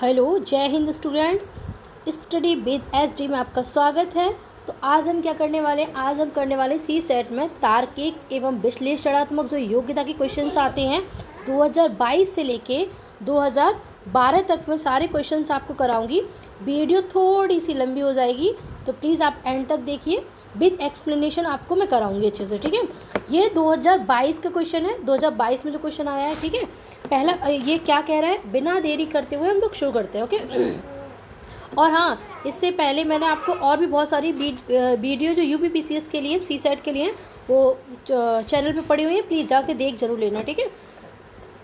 Hello, जय Hind students. Study with SD में आपका स्वागत है। तो आज हम क्या करने वाले हैं, आज हम करने वाले सी सेट में तार्किक एवं विश्लेषणात्मक जो योग्यता के क्वेश्चंस आते हैं 2022 से लेके 2012 तक में सारे क्वेश्चंस आपको कराऊंगी। वीडियो थोड़ी सी लंबी हो जाएगी तो प्लीज़ आप एंड तक देखिए, विद एक्सप्लेनेशन आपको मैं कराऊंगी अच्छे से, ठीक है। ये 2022 का क्वेश्चन है, 2022 में जो क्वेश्चन आया है, ठीक है। पहला ये क्या कह रहा है, बिना देरी करते हुए हम लोग शुरू करते हैं, ओके। और हाँ, इससे पहले मैंने आपको और भी बहुत सारी वीडियो जो यूपीपीसीएस के लिए, सी सेट के लिए वो चैनल पे पड़ी हुई है, प्लीज़ जाके देख जरूर लेना, ठीक है।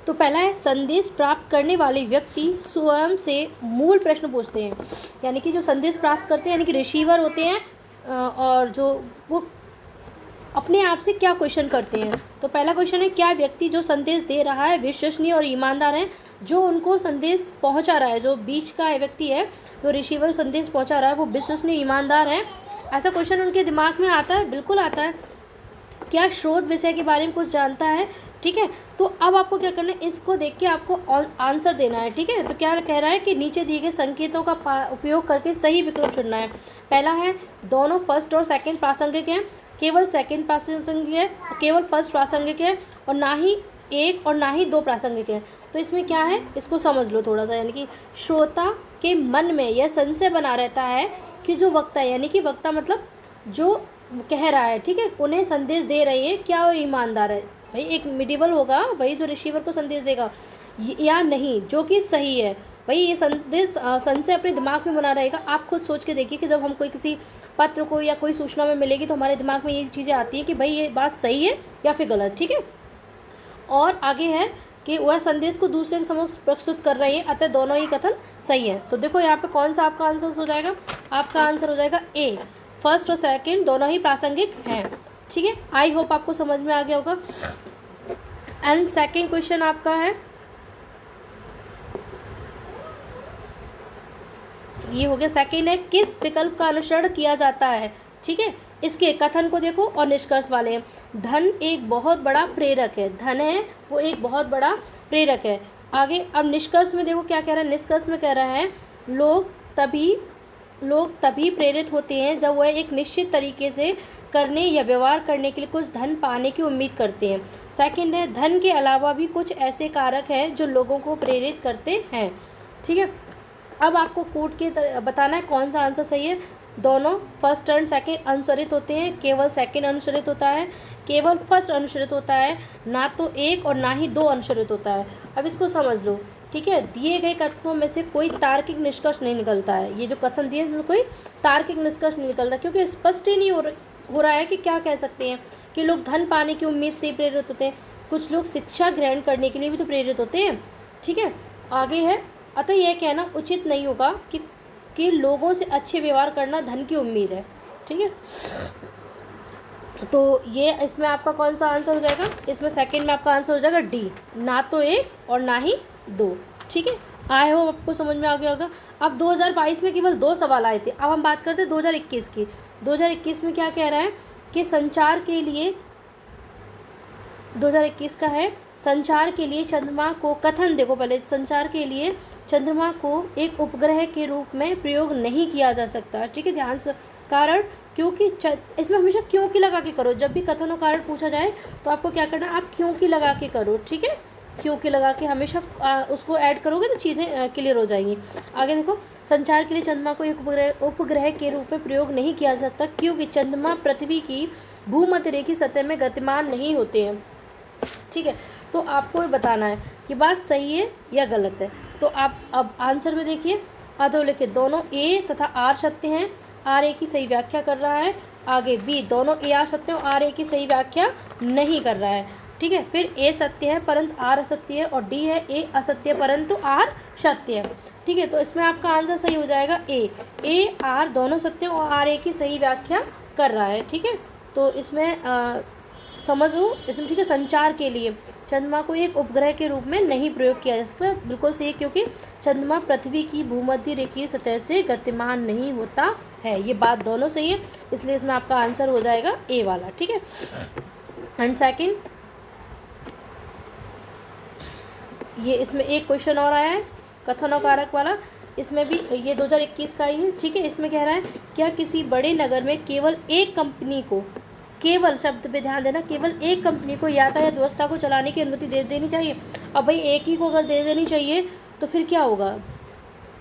तो पहला है, संदेश प्राप्त करने वाले व्यक्ति स्वयं से मूल प्रश्न पूछते हैं। यानी कि जो संदेश प्राप्त करते हैं, यानी कि रिसीवर होते हैं, और जो वो अपने आप से क्या क्वेश्चन करते हैं। तो पहला क्वेश्चन है, क्या व्यक्ति जो संदेश दे रहा है विश्वसनीय और ईमानदार है। जो उनको संदेश पहुंचा रहा है, जो बीच का व्यक्ति है, जो रिसीवर संदेश पहुंचा रहा है, वो विश्वसनीय ईमानदार है। ऐसा क्वेश्चन उनके दिमाग में आता है, बिल्कुल आता है। क्या स्रोत विषय के बारे में कुछ जानता है, ठीक है। तो अब आपको क्या करना है, इसको देख के आपको आंसर देना है, ठीक है। तो क्या कह रहा है कि नीचे दिए गए संकेतों का उपयोग करके सही विकल्प चुनना है। पहला है, दोनों फर्स्ट और सेकंड प्रासंगिक हैं, केवल सेकंड प्रासंगिक है, केवल फर्स्ट प्रासंगिक है, और ना ही एक और ना ही दो प्रासंगिक है। तो इसमें क्या है, इसको समझ लो थोड़ा सा। यानी कि श्रोता के मन में यह संशय बना रहता है कि जो वक्ता है, यानी कि वक्ता मतलब जो कह रहा है, ठीक है, उन्हें संदेश दे रही है, क्या वो ईमानदार है। भाई एक मिडिवल होगा, वही जो रिसीवर को संदेश देगा, या नहीं, जो कि सही है। भाई ये संशय अपने दिमाग में बना रहेगा। आप खुद सोच के देखिए कि जब हम कोई किसी पत्र को या कोई सूचना में मिलेगी तो हमारे दिमाग में ये चीज़ें आती हैं कि भाई ये बात सही है या फिर गलत, ठीक है। और आगे है कि वह संदेश को दूसरे के समक्ष प्रस्तुत कर रही है, अतः दोनों ही कथन सही है। तो देखो यहाँ पे कौन सा आपका आंसर हो जाएगा, आपका आंसर हो जाएगा ए, फर्स्ट और सेकंड दोनों ही प्रासंगिक हैं, ठीक है। आई होप आपको समझ में आ गया होगा। एंड सेकंड क्वेश्चन आपका है, ये हो गया। सेकंड है, किस विकल्प का अनुसरण किया जाता है, ठीक है। इसके कथन को देखो और निष्कर्ष वाले हैं। धन एक बहुत बड़ा प्रेरक है, धन है वो एक बहुत बड़ा प्रेरक है। आगे अब निष्कर्ष में देखो क्या कह रहा है, निष्कर्ष में कह रहा है, लोग तभी प्रेरित होते हैं जब वह एक निश्चित तरीके से करने या व्यवहार करने के लिए कुछ धन पाने की उम्मीद करते हैं। सेकंड है, धन के अलावा भी कुछ ऐसे कारक हैं जो लोगों को प्रेरित करते हैं, ठीक है। अब आपको कोड के बताना है कौन सा आंसर सही है। दोनों फर्स्ट एंड सेकंड अनुसरित होते हैं, केवल सेकंड अनुसरित होता है, केवल फर्स्ट अनुसरित होता है, ना तो एक और ना ही दो अनुसरित होता है। अब इसको समझ लो, ठीक है। दिए गए कथनों में से कोई तार्किक निष्कर्ष नहीं निकलता है। ये जो कथन दिए हैं कोई तार्किक निष्कर्ष नहीं निकलता, क्योंकि स्पष्ट ही नहीं हो रहा है कि क्या कह सकते हैं कि लोग धन पाने की उम्मीद से प्रेरित होते हैं। कुछ लोग शिक्षा ग्रहण करने के लिए भी तो प्रेरित होते हैं, ठीक है। आगे है, अतः यह कहना उचित नहीं होगा कि लोगों से अच्छे व्यवहार करना धन की उम्मीद है, ठीक है। तो ये इसमें आपका कौन सा आंसर हो जाएगा, इसमें सेकंड में आपका आंसर हो जाएगा डी, ना तो एक और ना ही दो, ठीक है। आई होप आपको समझ में आ गया होगा। अब 2022 में केवल 2 सवाल आए थे। अब हम बात करते हैं 2021 की। 2021 में क्या कह रहा है कि संचार के लिए, 2021 का है, संचार के लिए चंद्रमा को, कथन देखो पहले, संचार के लिए चंद्रमा को एक उपग्रह के रूप में प्रयोग नहीं किया जा सकता, ठीक है। ध्यान से, कारण, क्योंकि इसमें हमेशा क्यों की लगा के करो। जब भी कथन और कारण पूछा जाए तो आपको क्या करना है, आप क्यों की लगा के करो, ठीक है। क्यों की लगा के हमेशा उसको ऐड करोगे तो चीज़ें क्लियर हो जाएंगी। आगे देखो, संचार के लिए चंद्रमा को एक उपग्रह के रूप में प्रयोग नहीं किया जा सकता क्योंकि चंद्रमा पृथ्वी की भूमध्य रेखीय सतह में गतिमान नहीं होते हैं, ठीक है। तो आपको बताना है कि बात सही है या गलत है। तो आप अब आंसर में देखिए, अधोलिखित दोनों ए तथा आर सत्य हैं, आर ए की सही व्याख्या कर रहा है। आगे बी, दोनों ए आर सत्य और आर ए की सही व्याख्या नहीं कर रहा है, ठीक है। फिर ए सत्य है परंतु आर असत्य है, और डी है ए असत्य परंतु आर सत्य है, ठीक है। तो इसमें आपका आंसर सही हो जाएगा ए आर दोनों सत्य और आर ए की सही व्याख्या कर रहा है, ठीक है। तो इसमें समझ लो इसमें, ठीक है। संचार के लिए चंद्रमा को एक उपग्रह के रूप में नहीं प्रयोग किया जा सकता, बिल्कुल सही, क्योंकि चंद्रमा पृथ्वी की भूमध्य रेखीय सतह से गतिमान नहीं होता है। ये बात दोनों सही है, इसलिए इसमें आपका आंसर हो जाएगा ए वाला, ठीक है। एंड सेकंड, ये इसमें एक क्वेश्चन और आया है, कथन और कारक वाला, इसमें भी ये 2021 का ही है, ठीक है। इसमें कह रहा है क्या किसी बड़े नगर में केवल एक कंपनी को, केवल शब्द पे ध्यान देना, केवल एक कंपनी को यातायात व्यवस्था को चलाने की अनुमति दे देनी चाहिए। अब भाई एक ही को अगर दे देनी चाहिए तो फिर क्या होगा,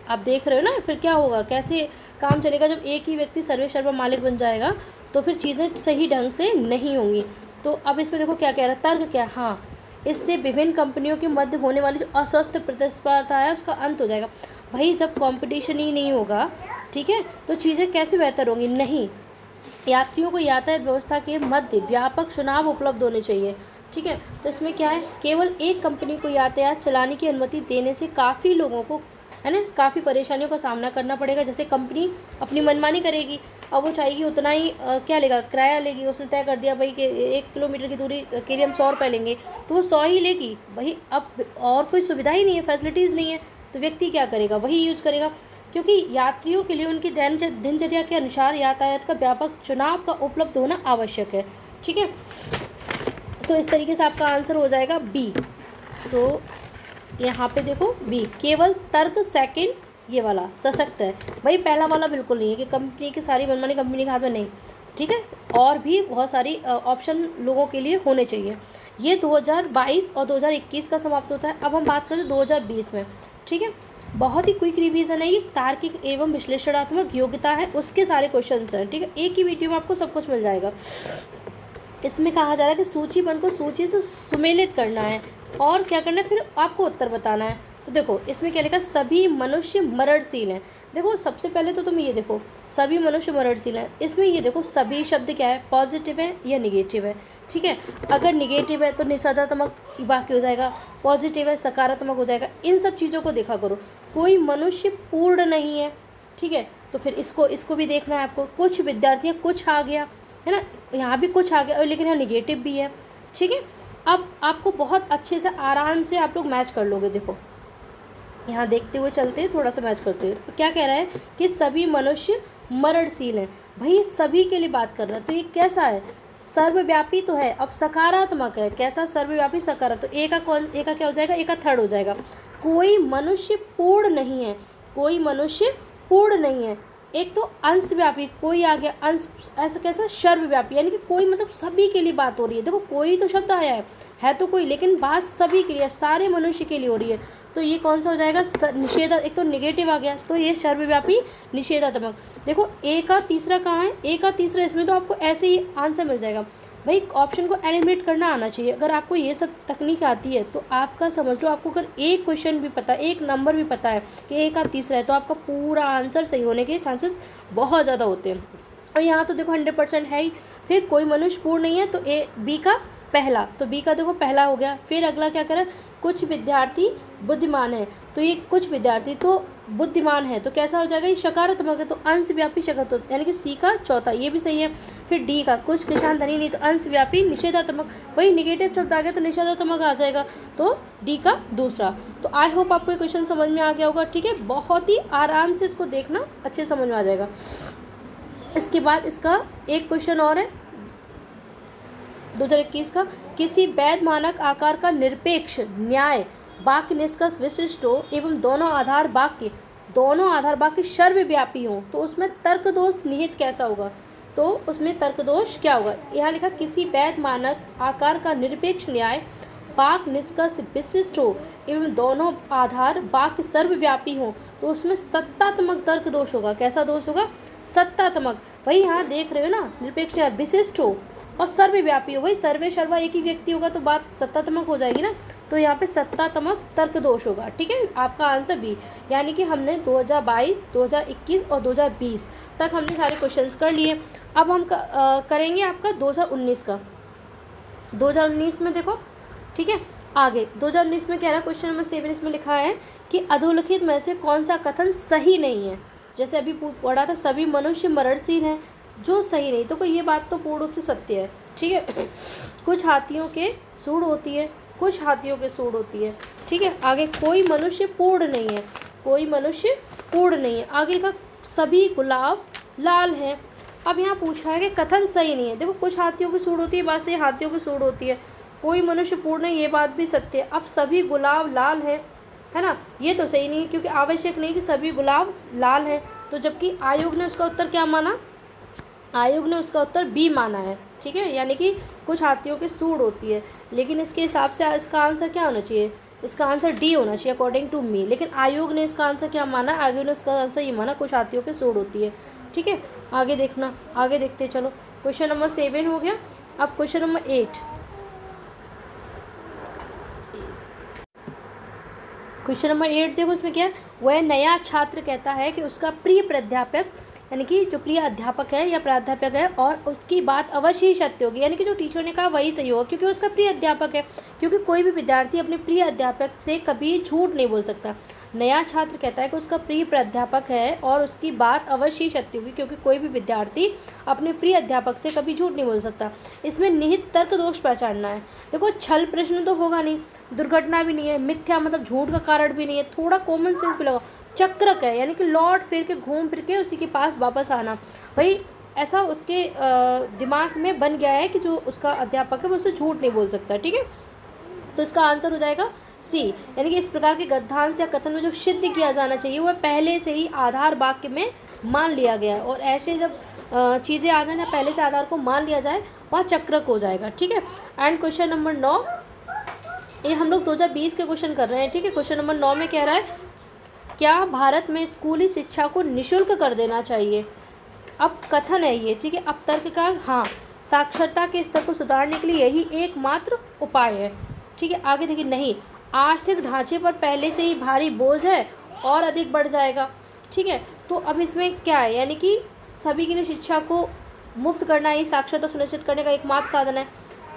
आप देख रहे हो ना, फिर क्या होगा, कैसे काम चलेगा। जब एक ही व्यक्ति सर्वे सर्वा मालिक बन जाएगा तो फिर चीज़ें सही ढंग से नहीं होंगी। तो अब इसमें देखो क्या कह रहा है, तर्क क्या, हाँ, इससे विभिन्न कंपनियों के मध्य होने वाली जो अस्वस्थ प्रतिस्पर्धा है उसका अंत हो जाएगा। भाई जब कंपटीशन ही नहीं होगा, ठीक है, तो चीज़ें कैसे बेहतर होंगी, नहीं। यात्रियों को यातायात व्यवस्था के मध्य व्यापक चुनाव उपलब्ध होने चाहिए, ठीक है। तो इसमें क्या है, केवल एक कंपनी को यातायात चलाने की अनुमति देने से काफ़ी लोगों को, है ना, काफ़ी परेशानियों का सामना करना पड़ेगा। जैसे कंपनी अपनी मनमानी करेगी, अब वो चाहेगी उतना ही क्या लेगा, किराया लेगी। उसने तय कर दिया भाई कि 1 किलोमीटर की दूरी के लिए हम 100 रुपये लेंगे, तो वो 100 ही लेगी। भाई अब और कोई सुविधा ही नहीं है, फैसिलिटीज़ नहीं है, तो व्यक्ति क्या करेगा, वही यूज करेगा। क्योंकि यात्रियों के लिए उनकी दिनचर्या के अनुसार यातायात का व्यापक चुनाव का उपलब्ध होना आवश्यक है, ठीक है। तो इस तरीके से आपका आंसर हो जाएगा बी। तो यहाँ पे देखो बी, केवल तर्क सेकंड ये वाला सशक्त है। भाई पहला वाला बिल्कुल नहीं है कि कंपनी की सारी मनमानी कंपनी के हाथ में, नहीं, ठीक है। और भी बहुत सारी ऑप्शन लोगों के लिए होने चाहिए। ये 2022 और 2021 का समाप्त होता है। अब हम बात करें 2020 में, ठीक है। बहुत ही क्विक रिवीजन है ये, तार्किक एवं विश्लेषणात्मक योग्यता है, उसके सारे क्वेश्चन हैं, ठीक है। एक ही वीडियो में आपको सब कुछ मिल जाएगा। इसमें कहा जा रहा है कि सूचीबद्ध को सूची से सुमेलित करना है और क्या करना है, फिर आपको उत्तर बताना है। तो देखो इसमें क्या लिखा, सभी मनुष्य मरणशील हैं। देखो सबसे पहले तो तुम ये देखो, सभी मनुष्य मरणशील हैं। इसमें ये देखो सभी शब्द क्या है, पॉजिटिव है या निगेटिव है, ठीक है। अगर निगेटिव है तो निषेधात्मक वाक्य हो जाएगा, पॉजिटिव है सकारात्मक हो जाएगा। इन सब चीज़ों को देखा करो। कोई मनुष्य पूर्ण नहीं है, ठीक है, तो फिर इसको भी देखना है आपको। कुछ विद्यार्थी, कुछ आ गया है ना, यहाँ भी कुछ आ गया, लेकिन यहाँ निगेटिव भी है, ठीक है। अब आपको बहुत अच्छे से आराम से आप लोग मैच कर लोगे। देखो यहाँ देखते हुए चलते हैं, थोड़ा सा मैच करते हुए। क्या कह रहा है कि सभी मनुष्य मरणशील हैं। भाई सभी के लिए बात कर रहा है, तो ये कैसा है, सर्वव्यापी तो है। अब सकारात्मक है, कैसा, सर्वव्यापी सकारात्मक। तो ए का क्या हो जाएगा, ए का थर्ड हो जाएगा। कोई मनुष्य पूर्ण नहीं है, कोई मनुष्य पूर्ण नहीं है। एक तो अंशव्यापी, कोई आ गया अंश, ऐसा कैसा, सर्वव्यापी, यानी कि कोई मतलब सभी के लिए बात हो रही है। देखो कोई तो शब्द आया है तो कोई, लेकिन बात सभी के लिए, सारे मनुष्य के लिए हो रही है। तो ये कौन सा हो जाएगा, निषेधा। एक तो निगेटिव आ गया, तो ये सर्वव्यापी निषेधात्मक। देखो ए का तीसरा कहाँ है, ए का तीसरा, इसमें तो आपको ऐसे ही आंसर मिल जाएगा। भाई ऑप्शन को एलिमिनेट करना आना चाहिए। अगर आपको ये सब तकनीक आती है तो आपका समझ लो, आपको अगर एक क्वेश्चन भी पता है, एक नंबर भी पता है कि ए का तीसरा है, तो आपका पूरा आंसर सही होने के चांसेस बहुत ज़्यादा होते हैं। और यहाँ तो देखो 100% है ही। फिर कोई मनुष्य पूर्ण नहीं है, तो ए बी का पहला, तो बी का देखो पहला हो गया। फिर अगला क्या करें, कुछ विद्यार्थी बुद्धिमान है, तो ये कुछ विद्यार्थी तो बुद्धिमान है, तो कैसा हो जाएगा, ये सकारात्मक है, तो अंशव्यापी सकारात्मक, यानी कि सी का चौथा, ये भी सही है। फिर डी का, कुछ किसान धनी नहीं, तो अंशव्यापी निषेधात्मक। वही निगेटिव शब्द आ गया तो निषेधात्मक आ जाएगा, तो डी का दूसरा। तो आई होप आपको ये क्वेश्चन समझ में आ गया होगा, ठीक है। बहुत ही आराम से इसको देखना, अच्छे समझ में आ जाएगा। इसके बाद इसका एक क्वेश्चन और है 2021 का, किसी वैध मानक आकार का निरपेक्ष न्याय वाक्य निष्कर्ष विशिष्ट हो एवं दोनों आधार वाक्य सर्वव्यापी हो, तो उसमें तर्क दोष निहित कैसा होगा। तो उसमें तर्क दोष क्या होगा, यहाँ लिखा किसी वैध मानक आकार का निरपेक्ष न्याय वाक्य निष्कर्ष विशिष्ट हो एवं दोनों आधार वाक्य सर्वव्यापी हो, तो उसमें सत्तात्मक तर्क दोष होगा। कैसा दोष होगा, सत्तात्मक। वही यहाँ देख रहे हो ना, निरपेक्ष न्याय विशिष्ट हो और सर्वव्यापी हो। वही सर्वे सर्वा एक ही व्यक्ति होगा तो बात सत्तात्मक हो जाएगी ना, तो यहाँ पे सत्तात्मक तर्क दोष होगा, ठीक है। आपका आंसर बी, यानी कि हमने 2022, 2021 और 2020 तक हमने सारे क्वेश्चंस कर लिए। अब हम करेंगे आपका 2019 का। 2019 में देखो, ठीक है, आगे 2019 में कह रहा है, क्वेश्चन नंबर 7 इसमें लिखा है कि अधोलिखित में से कौन सा कथन सही नहीं है। जैसे अभी पढ़ा था, सभी मनुष्य मरणशील हैं, जो सही नहीं, तो कोई ये बात तो पूर्ण रूप से सत्य है, ठीक है। कुछ हाथियों के सूंड होती है, कुछ हाथियों के सूंड होती है, ठीक है। आगे कोई मनुष्य पूर्ण नहीं है, कोई मनुष्य पूर्ण नहीं है। आगे लिखा सभी गुलाब लाल हैं। अब यहाँ पूछा है कि कथन सही नहीं है। देखो कुछ हाथियों की सूंड होती है, बात से हाथियों की सूंड होती है, कोई मनुष्य पूर्ण है, ये बात भी सत्य है। अब सभी गुलाब लाल हैं, है ना। ये तो सही नहीं है, क्योंकि आवश्यक नहीं कि सभी गुलाब लाल हैं। तो जबकि आयोग ने उसका उत्तर क्या माना, आयोग ने उसका उत्तर बी माना है। ठीक है, यानी कि कुछ हाथियों की सूंड होती है, लेकिन इसके हिसाब से इसका आंसर क्या होना चाहिए, इसका आंसर डी होना चाहिए अकॉर्डिंग टू मी। लेकिन आयोग ने इसका आंसर क्या माना, आयोग ने इसका आंसर ये माना कुछ हाथियों की सूंड होती है। ठीक है, आगे देखना, आगे देखते चलो। क्वेश्चन नंबर 7 हो गया। अब क्वेश्चन नंबर 8। क्वेश्चन नंबर 8 देखो, इसमें क्या है, वह नया छात्र कहता है कि उसका प्रिय प्राध्यापक, यानी कि जो प्रिय अध्यापक है या प्राध्यापक है, और उसकी बात अवश्य ही सत्य होगी, यानी कि जो टीचर ने कहा वही सही होगा, क्योंकि उसका प्रिय अध्यापक है। क्योंकि कोई भी विद्यार्थी अपने प्रिय अध्यापक से कभी झूठ नहीं बोल सकता। नया छात्र कहता है कि उसका प्रिय प्राध्यापक है और उसकी बात अवश्य ही सत्य होगी, क्योंकि कोई भी विद्यार्थी अपने प्रिय अध्यापक से कभी झूठ नहीं बोल सकता। इसमें निहित तर्क दोष पहचानना है। देखो, छल प्रश्न तो होगा नहीं, दुर्घटना भी नहीं है, मिथ्या मतलब झूठ का कारण भी नहीं है, थोड़ा कॉमन सेंस भी लगाओ। चक्रक है, यानी कि लौट फिर के घूम फिर के उसी के पास वापस आना। भाई ऐसा उसके दिमाग में बन गया है कि जो उसका अध्यापक है वो उससे झूठ नहीं बोल सकता। ठीक है, तो इसका आंसर हो जाएगा सी, यानी कि इस प्रकार के गद्यांश या कथन में जो सिद्ध किया जाना चाहिए वह पहले से ही आधार वाक्य में मान लिया गया है। और ऐसे जब चीज़ें आ जाए ना, पहले से आधार को मान लिया जाए, वहाँ चक्रक हो जाएगा। ठीक है, एंड क्वेश्चन नंबर 9, ये हम लोग 2020 के क्वेश्चन कर रहे हैं। ठीक है, क्वेश्चन नंबर 9 में कह रहा है, क्या भारत में स्कूली शिक्षा को निःशुल्क कर देना चाहिए। अब कथन है ये, ठीक है। अब तर्क का, हाँ, साक्षरता के स्तर को सुधारने के लिए यही एकमात्र उपाय है। ठीक है, आगे देखिए, नहीं, आर्थिक ढांचे पर पहले से ही भारी बोझ है और अधिक बढ़ जाएगा। ठीक है, तो अब इसमें क्या है, यानी कि सभी के लिए शिक्षा को मुफ्त करना ही साक्षरता सुनिश्चित करने का एकमात्र साधन है।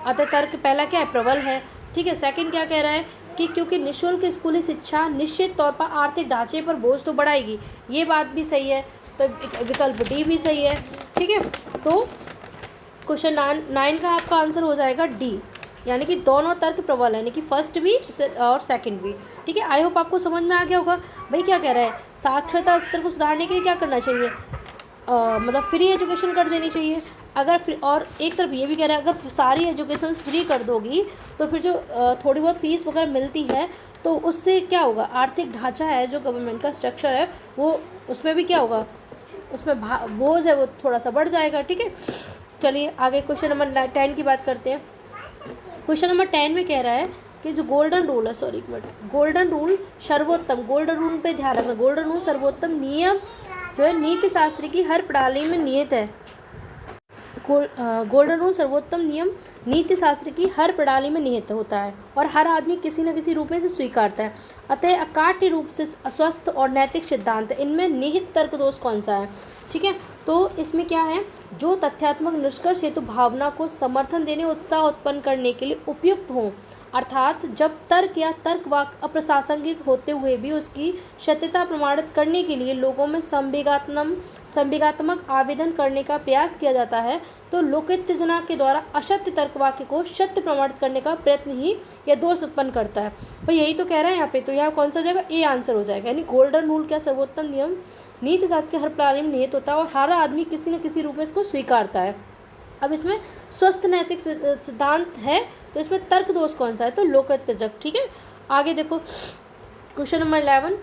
अतः तर्क पहला क्या है, प्रबल है। ठीक है, सेकंड क्या कह रहा है कि क्योंकि निःशुल्क स्कूली शिक्षा निश्चित तौर पर आर्थिक ढांचे पर बोझ तो बढ़ाएगी, ये बात भी सही है, तो विकल्प डी भी सही है। ठीक है, तो क्वेश्चन 9 का आपका आंसर हो जाएगा डी, यानी कि दोनों तर्क प्रबल है, यानी कि फर्स्ट भी और सेकंड भी। ठीक है, आई होप आपको समझ में आ गया होगा। भाई क्या कह रहा है, साक्षरता स्तर को सुधारने के लिए क्या करना चाहिए, मतलब फ्री एजुकेशन कर देनी चाहिए। अगर फ्री, और एक तरफ ये भी कह रहा है अगर सारी एजुकेशन फ्री कर दोगी तो फिर जो थोड़ी बहुत फीस वगैरह मिलती है तो उससे क्या होगा, आर्थिक ढांचा है जो गवर्नमेंट का स्ट्रक्चर है वो, उसमें भी क्या होगा, उसमें बोझ है वो थोड़ा सा बढ़ जाएगा। ठीक है, चलिए आगे क्वेश्चन नंबर 10 की बात करते हैं। क्वेश्चन नंबर 10 में कह रहा है कि जो गोल्डन रूल है, सॉरी एक मिनट, गोल्डन रूल सर्वोत्तम, गोल्डन रूल पे ध्यान रखना, गोल्डन रूल सर्वोत्तम नियम जो है नीति शास्त्र की हर प्रणाली में निहित है। गोल्डन रूल सर्वोत्तम नियम नीति शास्त्र की हर प्रणाली में निहित होता है और हर आदमी किसी न किसी रूप में इसे स्वीकारता है। अतः अकाट्य रूप से स्वस्थ और नैतिक सिद्धांत है। इनमें निहित तर्क दोष कौन सा है। ठीक है, तो इसमें क्या है, जो तथ्यात्मक निष्कर्ष हेतु भावना को समर्थन देने, उत्साह उत्पन्न करने के लिए उपयुक्त हों, अर्थात जब तर्क या तर्कवाक अप्रासंगिक होते हुए भी उसकी सत्यता प्रमाणित करने के लिए लोगों में संवेगात्मक आवेदन करने का प्रयास किया जाता है, तो लोकोत्तेजना के द्वारा असत्य तर्कवाक्य को सत्य प्रमाणित करने का प्रयत्न ही यह दोष उत्पन्न करता है। भाई यही तो कह रहा है यहाँ पे, तो यहाँ कौन सा हो जाएगा, ए आंसर हो जाएगा। यानी गोल्डन रूल क्या, सर्वोत्तम नियम नीति शास्त्र के हर प्रणाली में निहित होता है और हर आदमी किसी न किसी रूप में इसको स्वीकारता है। अब इसमें स्वस्थ नैतिक सिद्धांत है, तो इसमें तर्क दोष कौन सा है, तो लोकोत्तेजक। ठीक है, आगे देखो क्वेश्चन नंबर 11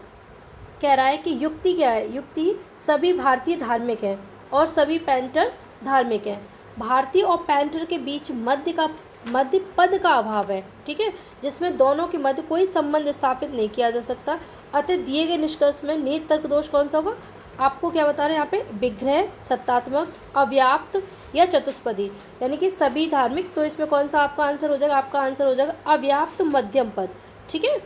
कह रहा है कि युक्ति क्या है। युक्ति सभी भारतीय धार्मिक है और सभी पेंटर धार्मिक है। भारतीय और पेंटर के बीच मध्य पद का अभाव है। ठीक है, जिसमें दोनों के मध्य कोई संबंध स्थापित नहीं किया जा सकता। अतः दिए गए निष्कर्ष में निहित तर्क दोष कौन सा होगा, आपको क्या बता रहे हैं यहाँ पे, विग्रह, सत्तात्मक, अव्याप्त या चतुष्पदी, यानी कि सभी धार्मिक। तो इसमें कौन सा आपका आंसर हो जाएगा, आपका आंसर हो जाएगा अव्याप्त मध्यम पद। ठीक है,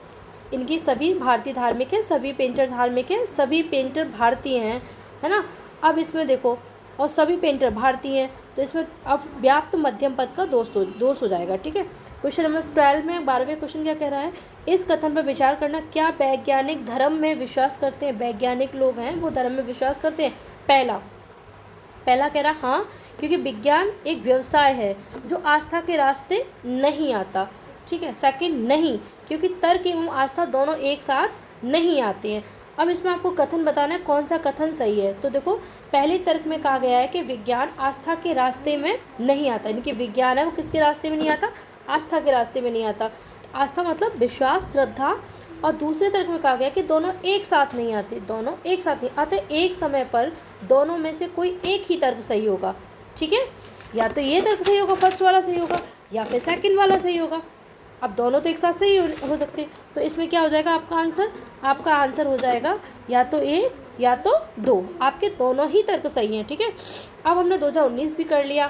इनकी सभी भारतीय धार्मिक है, सभी पेंटर धार्मिक है, सभी पेंटर भारतीय हैं, है ना। अब इसमें देखो, और सभी पेंटर भारतीय हैं, तो इसमें अब व्याप्त मध्यम पद का दोष हो जाएगा। ठीक है, क्वेश्चन नंबर 12 में 12वें क्वेश्चन क्या कह रहा है, इस कथन पर विचार करना, क्या वैज्ञानिक धर्म में विश्वास करते हैं, वैज्ञानिक लोग हैं वो धर्म में विश्वास करते हैं। पहला कह रहा हाँ, क्योंकि विज्ञान एक व्यवसाय है जो आस्था के रास्ते नहीं आता। ठीक है, सेकंड, नहीं, क्योंकि तर्क एवं आस्था दोनों एक साथ नहीं आते हैं। अब इसमें आपको कथन बताना है कौन सा कथन सही है। तो देखो, पहले तर्क में कहा गया है कि विज्ञान आस्था के रास्ते में नहीं आता, यानी कि विज्ञान है वो किसके रास्ते में नहीं आता, आस्था के रास्ते में नहीं आता। आस्था मतलब विश्वास, श्रद्धा और दूसरे तर्क में कहा गया कि दोनों एक साथ नहीं आते, दोनों एक साथ नहीं आते, एक समय पर दोनों में से कोई एक ही तर्क सही होगा। ठीक है, या तो ये तर्क सही होगा, फर्स्ट वाला सही होगा, या फिर सेकंड वाला सही होगा। अब दोनों तो एक साथ सही हो सकते, तो इसमें क्या हो जाएगा आपका आंसर? आपका आंसर हो जाएगा या तो ए या तो 2, आपके दोनों ही तर्क सही हैं। ठीक है, अब हमने 2019 भी कर लिया,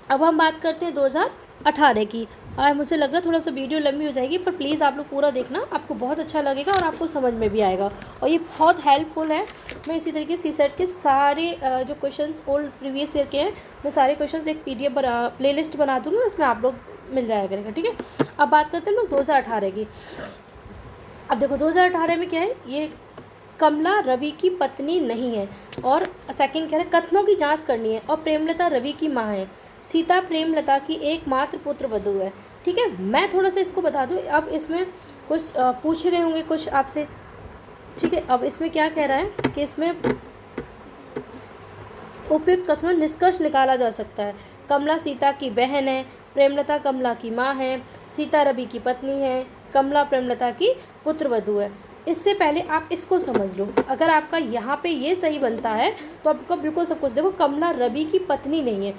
अब हम बात करते हैं 2018 की। मुझे लग रहा है थोड़ा सा वीडियो लंबी हो जाएगी, पर प्लीज़ आप लोग पूरा देखना, आपको बहुत अच्छा लगेगा और आपको समझ में भी आएगा, और ये बहुत हेल्पफुल है। मैं इसी तरीके से सीसेट के सारे जो क्वेश्चंस ओल्ड प्रीवियस ईयर के हैं, मैं सारे क्वेश्चंस एक PDF प्लेलिस्ट बना दूँगी, उसमें आप लोग मिल जाया करेगा। ठीक है, अब बात करते हैं लोग 2018 की। अब देखो 2018 में क्या है, ये कमला रवि की पत्नी नहीं है, और सेकंड कह रहे कथनों की जांच करनी है, और प्रेमलता रवि की माँ है, सीता प्रेमलता की एकमात्र पुत्र वधू है। ठीक है, मैं थोड़ा सा इसको बता दूं, अब इसमें कुछ पूछे गए होंगे कुछ आपसे। ठीक है, अब इसमें क्या कह रहा है कि इसमें उपयुक्त कथनों निष्कर्ष निकाला जा सकता है। कमला सीता की बहन है, प्रेमलता कमला की माँ है, सीता रवि की पत्नी है, कमला प्रेमलता की पुत्र वधू है। इससे पहले आप इसको समझ लो, अगर आपका यहाँ पे ये सही बनता है तो आपका बिल्कुल सब कुछ। देखो कमला रवि की पत्नी नहीं है,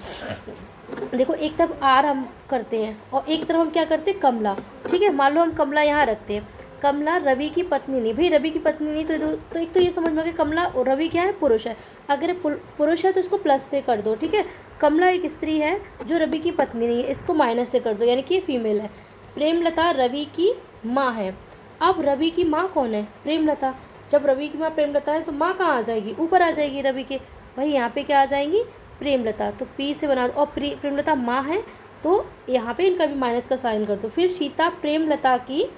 देखो एक तरफ आर हम करते हैं और एक तरफ हम क्या करते हैं कमला। ठीक है, मान लो हम कमला यहाँ रखते हैं, कमला रवि की पत्नी नहीं, भाई रवि की पत्नी नहीं तो एक तो ये समझ में आ गया कमला और रवि क्या है, पुरुष है। अगर पुरुष है तो इसको प्लस से कर दो। ठीक है, कमला एक स्त्री है जो रवि की पत्नी नहीं है, इसको माइनस से कर दो, यानी कि ये फीमेल है। प्रेमलता रवि की माँ है, अब रवि की माँ कौन है, प्रेमलता। जब रवि की माँ प्रेमलता है तो माँ कहाँ आ जाएगी, ऊपर आ जाएगी रवि के, भाई यहाँ पे क्या आ जाएंगी, प्रेमलता, तो पी से बना दो, और प्रेमलता माँ है तो यहाँ पे इनका भी माइनस का साइन कर दो। फिर सीता प्रेमलता की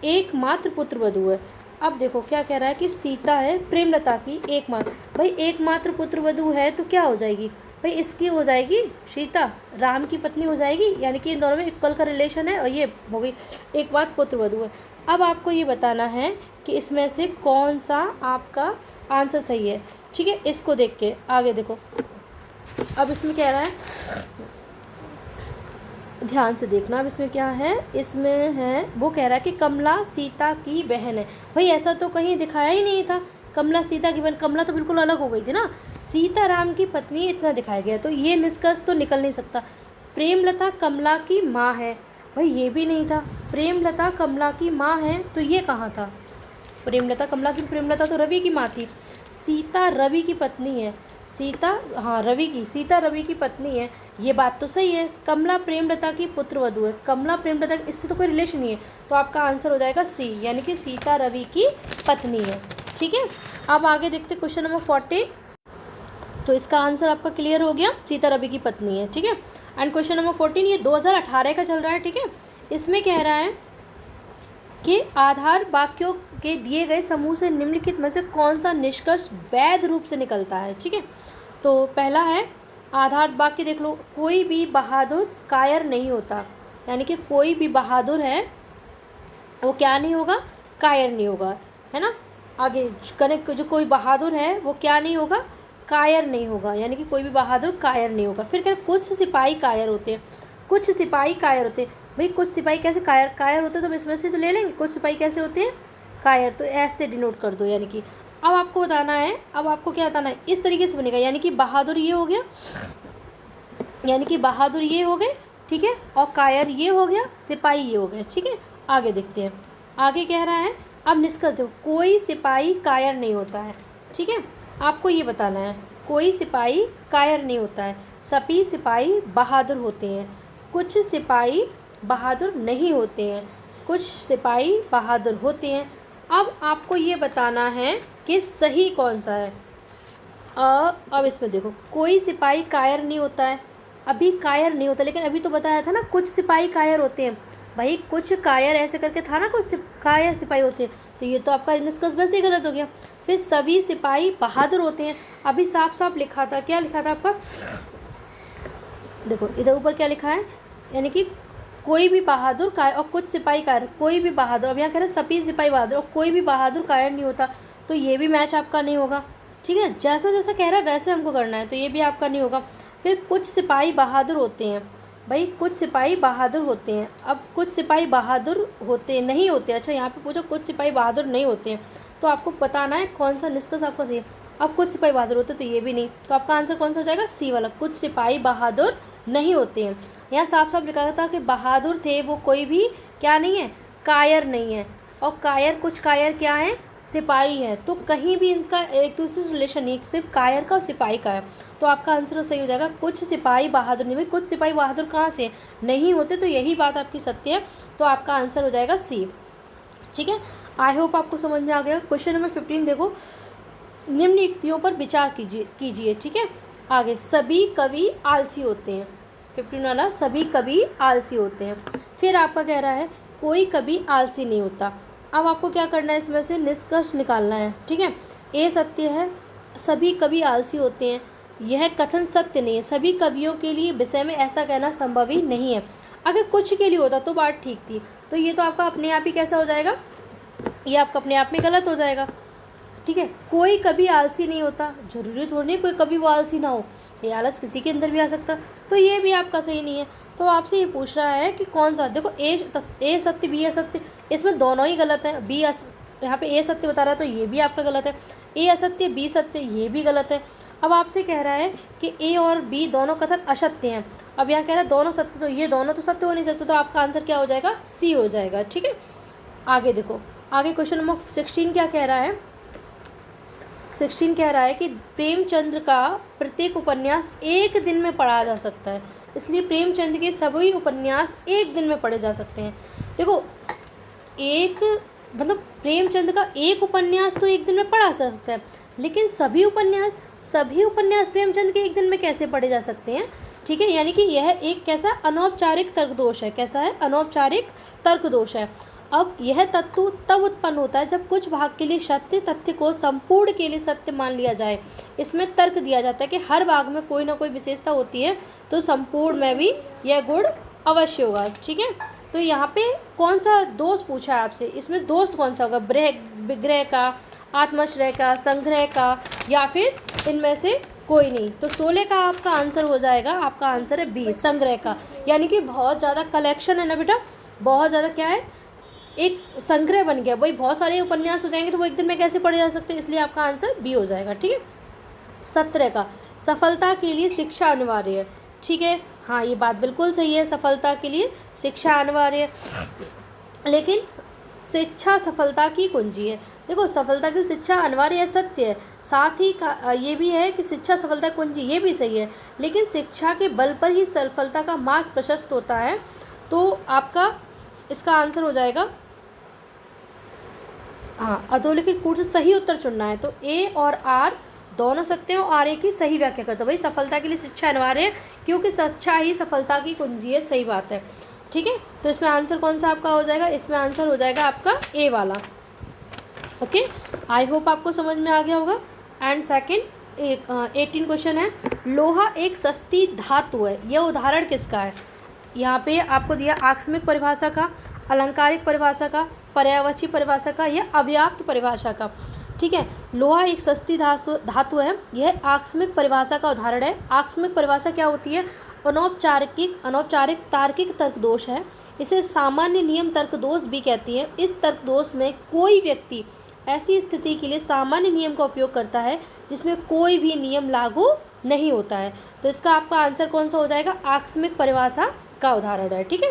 एकमात्र पुत्र वधू है। अब देखो क्या कह रहा है कि सीता है प्रेमलता की एकमात्र, भाई एकमात्र पुत्र वधू है तो क्या हो जाएगी, भाई इसकी हो जाएगी सीता राम की पत्नी हो जाएगी, यानी कि इन दोनों में इक्वल का रिलेशन है, और ये हो गई एकमात्र पुत्र वधू है। अब आपको ये बताना है कि इसमें से कौन सा आपका आंसर सही है। ठीक है, इसको देख के आगे देखो, अब इसमें कह रहा है, ध्यान से देखना, अब इसमें क्या है, इसमें है वो कह रहा है कि कमला सीता की बहन है। भाई ऐसा तो कहीं दिखाया ही नहीं था, कमला सीता की बहन, कमला तो बिल्कुल अलग हो गई थी ना, सीता राम की पत्नी इतना दिखाया गया, तो ये निष्कर्ष तो निकल नहीं सकता। प्रेमलता कमला की माँ है, भाई ये भी नहीं था। प्रेमलता कमला की माँ है तो ये कहाँ था, प्रेमलता कमला की, प्रेमलता तो रवि की माँ थी। सीता रवि की पत्नी है, सीता हाँ रवि की, सीता रवि की पत्नी है, ये बात तो सही है। कमला प्रेमलता की पुत्र वधू है, कमला प्रेमलता, इससे तो कोई रिलेशन नहीं है, तो आपका आंसर हो जाएगा सी, यानी कि सीता रवि की पत्नी है। ठीक है, अब आगे देखते क्वेश्चन नंबर 40। तो इसका आंसर आपका क्लियर हो गया, सीता रवि की पत्नी है। ठीक है, एंड क्वेश्चन नंबर 14 ये 2018 का चल रहा है। ठीक है, इसमें कह रहा है कि आधार वाक्यों के दिए गए समूह से निम्नलिखित में से कौन सा निष्कर्ष वैध रूप से निकलता है। ठीक है, तो पहला है आधार वाक्य देख लो, कोई भी बहादुर कायर नहीं होता, यानी कि कोई भी बहादुर है वो क्या नहीं होगा, कायर नहीं होगा, है ना। आगे कनेक्ट, जो कोई बहादुर है वो क्या नहीं होगा, कायर नहीं होगा, यानी कि कोई भी बहादुर कायर नहीं होगा। फिर क्या, कुछ सिपाही कायर होते हैं, कुछ सिपाही कायर होते हैं, भाई कुछ सिपाही कैसे कायर होते हैं, तो हम इसमें से तो ले लेंगे, कुछ सिपाही कैसे होते हैं, कायर, तो ऐसे डिनोट कर दो। यानी कि अब आपको बताना है, अब आपको क्या बताना है, इस तरीके से बनेगा, यानी कि बहादुर ये हो गया, यानी कि बहादुर ये हो गए, ठीक है, और कायर ये हो गया, सिपाही ये हो गए। ठीक है, आगे देखते हैं, आगे कह रहा है, अब निष्कर्ष देखो, कोई सिपाही कायर नहीं होता है। ठीक है, आपको ये बताना है, कोई सिपाही कायर नहीं होता है, सभी सिपाही बहादुर होते हैं, कुछ सिपाही बहादुर नहीं होते हैं, कुछ सिपाही बहादुर होते हैं। अब आपको ये बताना है कि सही कौन सा है। अब इसमें देखो, कोई सिपाही कायर नहीं होता है, अभी कायर नहीं होता, लेकिन अभी तो बताया था ना कुछ सिपाही कायर होते हैं, भाई कुछ कायर ऐसे करके था ना, कुछ कायर सिपाही होते हैं, तो ये तो आपका निष्कर्ष वैसे ही गलत हो गया। फिर सभी सिपाही बहादुर होते हैं, अभी साफ साफ लिखा था, क्या लिखा था आपका, देखो इधर ऊपर क्या लिखा है, यानी कि कोई भी बहादुर कायर और कुछ सिपाही कायर, कोई भी बहादुर, अब यहाँ कह रहे हैं सभी सिपाही बहादुर और कोई भी बहादुर कायर नहीं होता, तो ये भी मैच आपका नहीं होगा। ठीक है, जैसा जैसा कह रहा है वैसे हमको करना है, तो ये भी आपका नहीं होगा। फिर कुछ सिपाही बहादुर होते हैं, भाई कुछ सिपाही बहादुर होते हैं। अब कुछ सिपाही बहादुर होते नहीं होते, अच्छा यहाँ पे पूछो कुछ सिपाही बहादुर नहीं होते हैं, तो आपको बताना है कौन सा निष्कर्ष आपका सही है। अब कुछ सिपाही बहादुर होते तो ये भी नहीं, तो आपका आंसर कौन सा हो जाएगा, सी वाला, कुछ सिपाही बहादुर नहीं होते हैं। यहाँ साफ साफ लिखा था कि बहादुर थे वो कोई भी क्या नहीं है, कायर नहीं है, और कायर कुछ कायर क्या है, सिपाही है, तो कहीं भी इनका एक दूसरे से रिलेशन नहीं, सिर्फ कायर का और सिपाही का है। तो आपका आंसर सही हो जाएगा, कुछ सिपाही बहादुर नहीं। भाई कुछ सिपाही बहादुर कहाँ से नहीं होते, तो यही बात आपकी सत्य है, तो आपका आंसर हो जाएगा सी। ठीक है, आई होप आपको समझ में आ गया। क्वेश्चन नंबर 15 देखो, निम्न युक्तियों पर विचार कीजिए। ठीक है, आगे, सभी कवि आलसी होते हैं, 15 वाला, सभी कवि आलसी होते हैं। फिर आपका कह रहा है कोई कभी आलसी नहीं होता। अब आपको क्या करना है, इसमें से निष्कर्ष निकालना है। ठीक है, ए सत्य है, सभी कवि आलसी होते हैं, यह कथन सत्य नहीं है, सभी कवियों के लिए विषय में ऐसा कहना संभव ही नहीं है। अगर कुछ के लिए होता तो बात ठीक थी, तो ये तो आपका अपने आप ही कैसा हो जाएगा, ये आपका अपने आप में गलत हो जाएगा। ठीक है, कोई कभी आलसी नहीं होता, जरूरी थोड़ी नहीं कोई कभी वो आलसी ना हो, ये आलस किसी के अंदर भी आ सकता, तो ये भी आपका सही नहीं है। तो आपसे ये पूछ रहा है कि कौन सा, देखो ए सत्य बी असत्य, इसमें दोनों ही गलत है। यहाँ पे ए सत्य बता रहा है तो ये भी आपका गलत है, ए असत्य बी सत्य ये भी गलत है। अब आपसे कह रहा है कि ए और बी दोनों कथन असत्य हैं। अब यहाँ कह रहा है दोनों सत्य, तो ये दोनों तो सत्य हो नहीं सकते, तो आपका आंसर क्या हो जाएगा, सी हो जाएगा। ठीक है, आगे देखो, आगे क्वेश्चन नंबर 16 क्या कह रहा है, 16 कह रहा है कि प्रेमचंद्र का प्रत्येक उपन्यास एक दिन में पढ़ा जा सकता है, इसलिए प्रेमचंद्र के सभी उपन्यास एक दिन में पढ़े जा सकते हैं। देखो एक मतलब प्रेमचंद का एक उपन्यास तो एक दिन में पढ़ा जा सकता है, लेकिन सभी उपन्यास प्रेमचंद के एक दिन में कैसे पढ़े जा सकते हैं। ठीक है, यानी कि यह एक कैसा अनौपचारिक तर्क दोष है, कैसा है, अनौपचारिक तर्क दोष है। अब यह तत्व तब उत्पन्न होता है जब कुछ भाग के लिए सत्य तथ्य को संपूर्ण के लिए सत्य मान लिया जाए। इसमें तर्क दिया जाता है कि हर भाग में कोई ना कोई विशेषता होती है, तो संपूर्ण में भी यह गुण अवश्य होगा। ठीक है, तो यहाँ पे कौन सा दोष पूछा है आपसे, इसमें दोष कौन सा होगा, विग्रह का, आत्माश्रय का, संग्रह का, या फिर इनमें से कोई नहीं। तो 16 का आपका आंसर हो जाएगा, आपका आंसर है बी, संग्रह का। यानी कि बहुत ज़्यादा कलेक्शन है ना बेटा, बहुत ज़्यादा क्या है, एक संग्रह बन गया। वही बहुत सारे उपन्यास हो जाएंगे तो वो एक दिन में कैसे पढ़े जा सकते हैं, इसलिए आपका आंसर बी हो जाएगा। ठीक है, 17 का, सफलता के लिए शिक्षा अनिवार्य है। ठीक है, हाँ ये बात बिल्कुल सही है, सफलता के लिए शिक्षा अनिवार्य है, लेकिन शिक्षा सफलता की कुंजी है। देखो सफलता की शिक्षा अनिवार्य है, सत्य है, साथ ही का ये भी है कि शिक्षा सफलता की कुंजी, ये भी सही है, लेकिन शिक्षा के बल पर ही सफलता का मार्ग प्रशस्त होता है। तो आपका इसका आंसर हो जाएगा, हाँ, अधोलिखित कूट से सही उत्तर चुनना है। तो ए और आर दोनों सत्य हैं, और आर ए की सही व्याख्या करते हो। भाई सफलता के लिए शिक्षा अनिवार्य है, क्योंकि शिक्षा ही सफलता की कुंजी है, सही बात है। ठीक है, तो इसमें आंसर कौन सा आपका हो जाएगा, इसमें आंसर हो जाएगा आपका ए वाला। ओके, आई होप आपको समझ में आ गया होगा। एंड सेकंड 18 क्वेश्चन है, लोहा एक सस्ती धातु है, यह उदाहरण किसका है। यहाँ पे आपको दिया आकस्मिक परिभाषा का, अलंकारिक परिभाषा का, पर्यायवाची परिभाषा का, या अव्याप्त परिभाषा का। ठीक है, लोहा एक सस्ती धातु है, यह आकस्मिक परिभाषा का उदाहरण है। आकस्मिक परिभाषा क्या होती है, अनौपचारिक तार्किक तर्क दोष है, इसे सामान्य नियम तर्क दोष भी कहती है। इस तर्क दोष में कोई व्यक्ति ऐसी स्थिति के लिए सामान्य नियम का उपयोग करता है जिसमें कोई भी नियम लागू नहीं होता है। तो इसका आपका आंसर कौन सा हो जाएगा, आकस्मिक परिभाषा का उदाहरण है। ठीक है,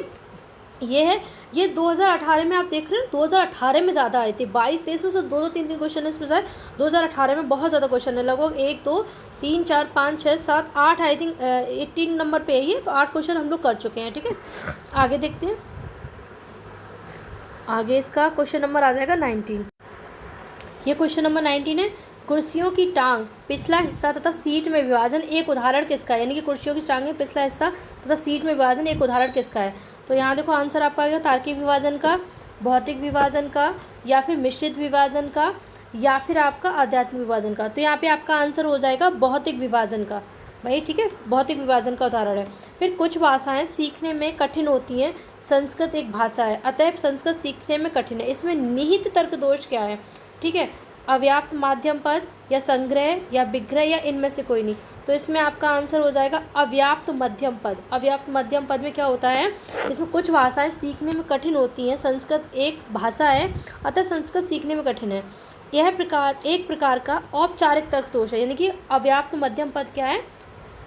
ये है, ये 2018 में आप देख रहे हैं, 2018 में ज़्यादा आए थे, 22-23 में से 2-3 क्वेश्चन इसमें से 2018 में बहुत ज़्यादा क्वेश्चन है, लगभग 1 2 3 4 5 6 7 8 आई थिंक 18 नंबर पे है ये, तो 8 क्वेश्चन हम लोग कर चुके हैं। ठीक है, आगे देखते हैं, आगे इसका क्वेश्चन नंबर आ जाएगा 19। ये क्वेश्चन नंबर 19 है, कुर्सियों की टांग पिछला हिस्सा तथा सीट में विभाजन एक उदाहरण किसका है। यानी कि कुर्सियों की टांग में पिछला हिस्सा तथा सीट में विभाजन एक उदाहरण किसका है। तो यहाँ देखो आंसर आपका आ गया, तार्किक विभाजन का, भौतिक विभाजन का, या फिर मिश्रित विभाजन का, या फिर आपका आध्यात्मिक विभाजन का। तो यहाँ पे आपका आंसर हो जाएगा भौतिक विभाजन का। भाई ठीक है, भौतिक विभाजन का उदाहरण है। फिर कुछ भाषाएं सीखने में कठिन होती हैं, संस्कृत एक भाषा है, अतएव संस्कृत सीखने में कठिन है। इसमें निहित तर्क दोष क्या है। ठीक है, अव्याप्त माध्यम पद या संग्रह या विग्रह या इनमें से कोई नहीं। तो इसमें आपका आंसर हो जाएगा अव्याप्त मध्यम पद। अव्याप्त मध्यम पद में क्या होता है, इसमें कुछ भाषाएं सीखने में कठिन होती हैं। संस्कृत एक भाषा है, अतः संस्कृत सीखने में कठिन है। यह एक प्रकार का औपचारिक तर्क दोष है, यानी कि अव्याप्त मध्यम पद क्या है,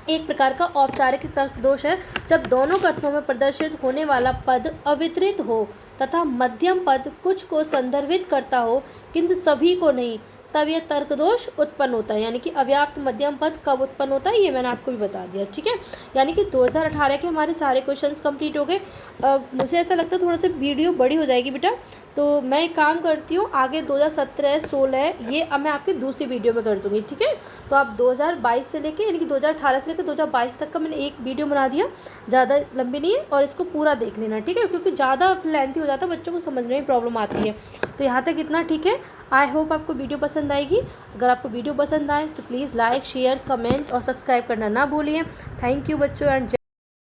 एक प्रकार का औपचारिक तर्क दोष है। जब दोनों कथनों में प्रदर्शित होने वाला पद अवितरित हो तथा मध्यम पद कुछ को संदर्भित करता हो किंतु सभी को नहीं, तब यह तर्क दोष उत्पन्न होता है। यानी कि अव्याप्त मध्यम पद कब उत्पन्न होता है, ये मैंने आपको भी बता दिया। ठीक है, यानी कि 2018 के हमारे सारे क्वेश्चंस कंप्लीट हो गए। मुझे ऐसा लगता है थोड़ा सा वीडियो बड़ी हो जाएगी बेटा, तो मैं एक काम करती हूँ, आगे 2017, 16 ये अब मैं आपकी दूसरी वीडियो में कर दूँगी। ठीक है, तो आप 2022 से लेके यानी कि 2018 से लेकर 2022 तक का मैंने एक वीडियो बना दिया, ज़्यादा लंबी नहीं है, और इसको पूरा देख लेना। ठीक है, क्योंकि ज़्यादा लेंथी हो जाता है, बच्चों को समझने में प्रॉब्लम आती है। तो यहाँ तक इतना ठीक है। आई होप आपको वीडियो पसंद आएगी। अगर आपको वीडियो पसंद आए तो प्लीज़ लाइक, शेयर, कमेंट और सब्सक्राइब करना ना भूलिए। थैंक यू बच्चों एंड